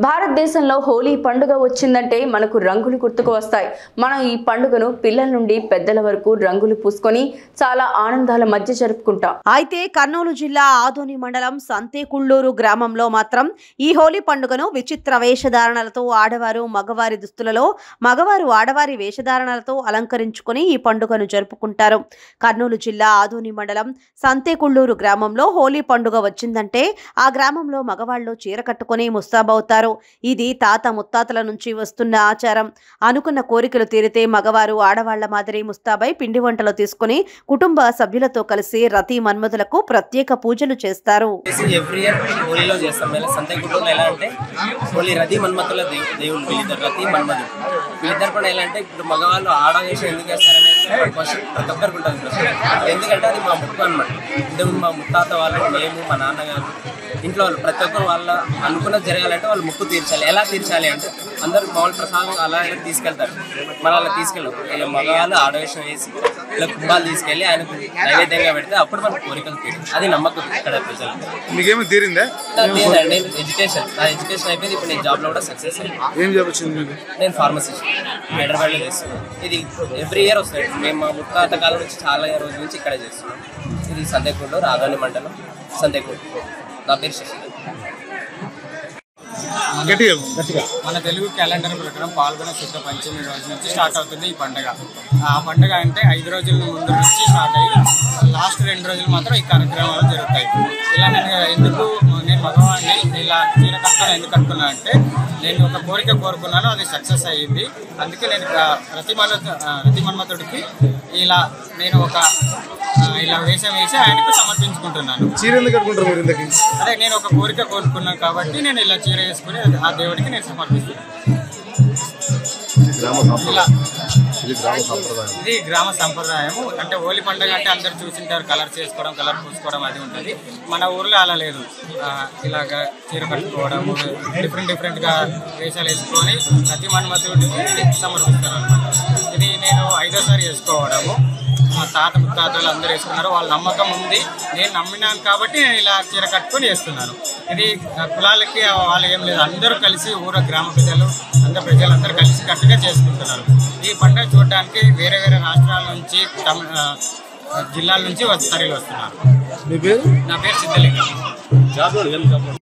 భారతదేశంలో హోలీ పండుగ వచ్చిందంటే మనకు రంగులు గుర్తుకు వస్తాయి. మనం ఈ పండుగను పిల్లల నుండి పెద్దల వరకు రంగులు పూసుకొని చాలా ఆనందాల మధ్య జరుపుకుంటాం. అయితే కర్నూలు జిల్లా ఆదోని మండలం సంతేకుళ్ళూరు గ్రామంలో మాత్రం ఈ హోలీ పండుగను విచిత్ర వేషధారణలతో ఆడవారు మగవారి దుస్తులలో, మగవారు ఆడవారి వేషధారణలతో అలంకరించుకొని ఈ పండుగను జరుపుకుంటారు. కర్నూలు జిల్లా ఆదోని మండలం సంతేకుళ్ళూరు గ్రామంలో హోలీ పండుగ వచ్చిందంటే ఆ గ్రామంలో మగవాళ్ళు చీర కట్టుకొని ముస్తాబవుతారు. ఇది తాత ముత్తాతల నుంచి వస్తున్న ఆచారం. అనుకున్న కోరికలు తీరితే మగవారు ఆడవాళ్ల మాదిరి ముస్తాబై పిండి వంటలు తీసుకుని కుటుంబ సభ్యులతో కలిసి రతి మన్మధులకు ప్రత్యేక పూజలు చేస్తారు. ఎవ్రీ ఇయర్ హోలీలో చేస్తాం. సంతేకుళ్ళూరులో ఎలా అంటే హోలీ రతి మన్మధుల దేవుళ్ళు వీళ్ళిద్దరు, రతి మన్మధులు వీళ్ళిద్దరు కూడా ఎలా అంటే ఇప్పుడు మగవాళ్ళు ఆడవేషం ఎందుకు వేస్తారనేది క్వశ్చన్ ప్రతి ఒక్కరికి ఉంటుంది ప్రశ్న. ఎందుకంటే అది మా ముక్కు అనమాట. ఇంతకు మా ముత్తాత వాళ్ళు, మేము, మా నాన్నగారు, ఇంట్లో వాళ్ళు ప్రతి ఒక్కరు వాళ్ళ అనుకున్నది జరగాలంటే వాళ్ళు ముక్కు తీర్చాలి. ఎలా తీర్చాలి అంటే అందరూ మామూలు ప్రసాదం అలా తీసుకెళ్తారు. మన అలా తీసుకెళ్ళాం. మగవాళ్ళు ఆడవేషం వేసి ఇలా కుంభాలు తీసుకెళ్ళి ఆయనకు నైవేద్యంగా పెడితే అప్పుడు మన కోరికలు తీరు. అది నమ్మకం ఇక్కడ ప్రజలు. మీకేమో తీరిందా? నేను ఎడ్యుకేషన్ అయిపోయింది. ఇప్పుడు నేను జాబ్లో కూడా సక్సెస్ అయ్యింది. ఏం జాబ్ వచ్చింది? నేను ఫార్మసిస్ట్ హైదరాబాద్లో చేస్తున్నాను. ఇది ఎవ్రీ ఇయర్ వస్తుంది. మేము మా ముత్తాత కాలం నుంచి చాలా రోజుల నుంచి ఇక్కడే చేస్తున్నాం. ఇది సంతేకుళ్ళూరు ఆదోని మండలం సంతేకుళ్ళూరు. నా పేరు శశి. మన తెలుగు క్యాలెండర్ ప్రకారం పాల్గొన శుద్ధ పంచమి రోజు నుంచి స్టార్ట్ అవుతుంది ఈ పండుగ. ఆ పండుగ అంటే 5 రోజుల ముందు నుంచి స్టార్ట్ అయ్యి లాస్ట్ 2 రోజులు మాత్రం ఈ కార్యక్రమాలు జరుగుతాయి. ఇలా నేను మగవాడిని ఇలా చీర కట్టుకుని ఎందుకు కట్టుకున్నా అంటే నేను ఒక కోరిక కోరుకున్నాను, అది సక్సెస్ అయ్యింది. అందుకే నేను రతి మన్మధుడికి ఇలా నేను ఇలా వేషం వేసి ఆయనకు సమర్పించుకుంటున్నాను. చీర ఎందుకు కట్టుకుంటారు మీరు? ఇంతకీ అదే నేను ఒక కోరిక కోరుకున్నాను కాబట్టి నేను ఇలా చీర వేసుకుని ఆ దేవుడికి నేను సమర్పిస్తున్నాను. ఇది గ్రామ సంప్రదాయము. అంటే హోలీ పండుగ అంటే అందరు చూసింటారు, కలర్ చేసుకోవడం, కలర్ పూసుకోవడం అది ఉంటుంది. మన ఊర్లో అలా లేదు. ఇలాగా చీర కట్టుకోవడము, డిఫరెంట్గా వేషాలు వేసుకొని రతి మన్మధుడికి సమర్పిస్తారు అనమాట. ఇది నేను 5వ సారి వేసుకోవడము. మా తాత ముత్తాతలు అందరూ వేసుకున్నారు. వాళ్ళ నమ్మకం ఉంది, నేను నమ్మినాను కాబట్టి నేను ఇలా చీర కట్టుకొని వేస్తున్నాను. ఇది కులాలకి వాళ్ళు ఏం లేదు, అందరూ కలిసి గ్రామ ప్రజలందరూ కలిసి కట్టుగా చేసుకుంటున్నారు. ఈ పండుగ చూడడానికి వేరే రాష్ట్రాల నుంచి జిల్లాల నుంచి తరలి వస్తున్నారు. మీ పేరు? నా పేరు సిద్ధలింగం.